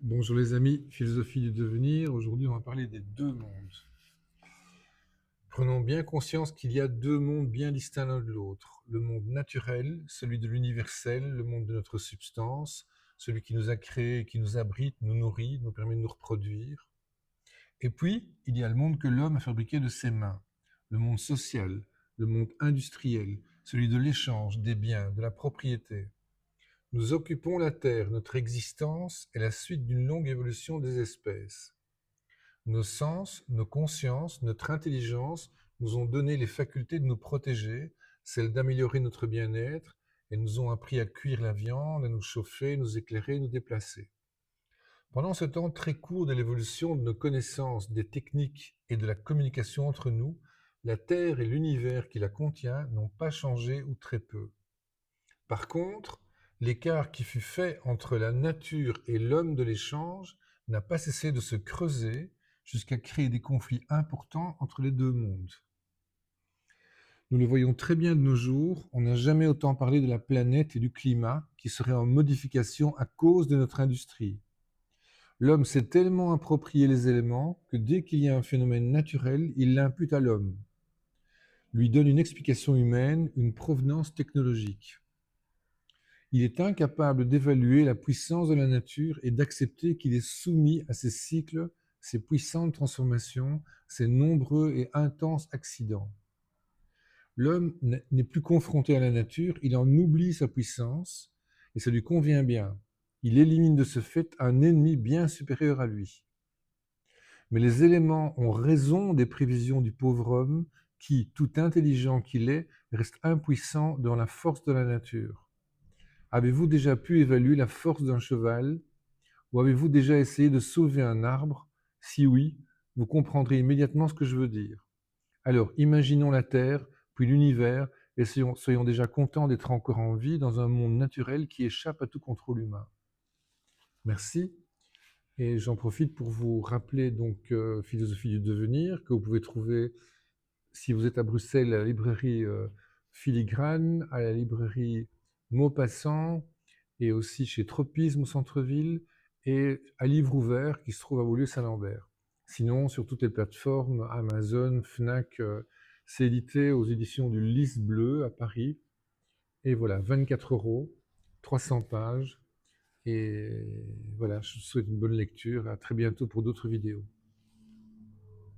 Bonjour les amis, philosophie du devenir. Aujourd'hui, on va parler des deux mondes. Prenons bien conscience qu'il y a deux mondes bien distincts l'un de l'autre. Le monde naturel, celui de l'universel, le monde de notre substance, celui qui nous a créés, qui nous abrite, nous nourrit, nous permet de nous reproduire. Et puis, il y a le monde que l'homme a fabriqué de ses mains, le monde social, le monde industriel, celui de l'échange, des biens, de la propriété. Nous occupons la Terre, notre existence est la suite d'une longue évolution des espèces. Nos sens, nos consciences, notre intelligence nous ont donné les facultés de nous protéger, celles d'améliorer notre bien-être, et nous ont appris à cuire la viande, à nous chauffer, nous éclairer, nous déplacer. Pendant ce temps très court de l'évolution de nos connaissances, des techniques et de la communication entre nous, la Terre et l'univers qui la contient n'ont pas changé ou très peu. Par contre, l'écart qui fut fait entre la nature et l'homme de l'échange n'a pas cessé de se creuser jusqu'à créer des conflits importants entre les deux mondes. Nous le voyons très bien de nos jours, on n'a jamais autant parlé de la planète et du climat qui seraient en modification à cause de notre industrie. L'homme s'est tellement approprié les éléments que dès qu'il y a un phénomène naturel, il l'impute à l'homme, lui donne une explication humaine, une provenance technologique. Il est incapable d'évaluer la puissance de la nature et d'accepter qu'il est soumis à ses cycles, ses puissantes transformations, ses nombreux et intenses accidents. L'homme n'est plus confronté à la nature, il en oublie sa puissance, et ça lui convient bien. Il élimine de ce fait un ennemi bien supérieur à lui. Mais les éléments ont raison des prévisions du pauvre homme qui, tout intelligent qu'il est, reste impuissant devant la force de la nature. Avez-vous déjà pu évaluer la force d'un cheval ou avez-vous déjà essayé de sauver un arbre? Si oui, vous comprendrez immédiatement ce que je veux dire. Alors, imaginons la Terre, puis l'univers, et soyons déjà contents d'être encore en vie dans un monde naturel qui échappe à tout contrôle humain. Merci. Et j'en profite pour vous rappeler donc Philosophie du devenir, que vous pouvez trouver, si vous êtes à Bruxelles, à la librairie Filigrane, à la librairie Maupassant, et aussi chez Tropisme au centre-ville, et à Livre Ouvert, qui se trouve à Beaulieu-Saint-Lambert. Sinon, sur toutes les plateformes, Amazon, Fnac, c'est édité aux éditions du Lys Bleu à Paris. Et voilà, 24 €, 300 pages. Et voilà, je vous souhaite une bonne lecture. À très bientôt pour d'autres vidéos.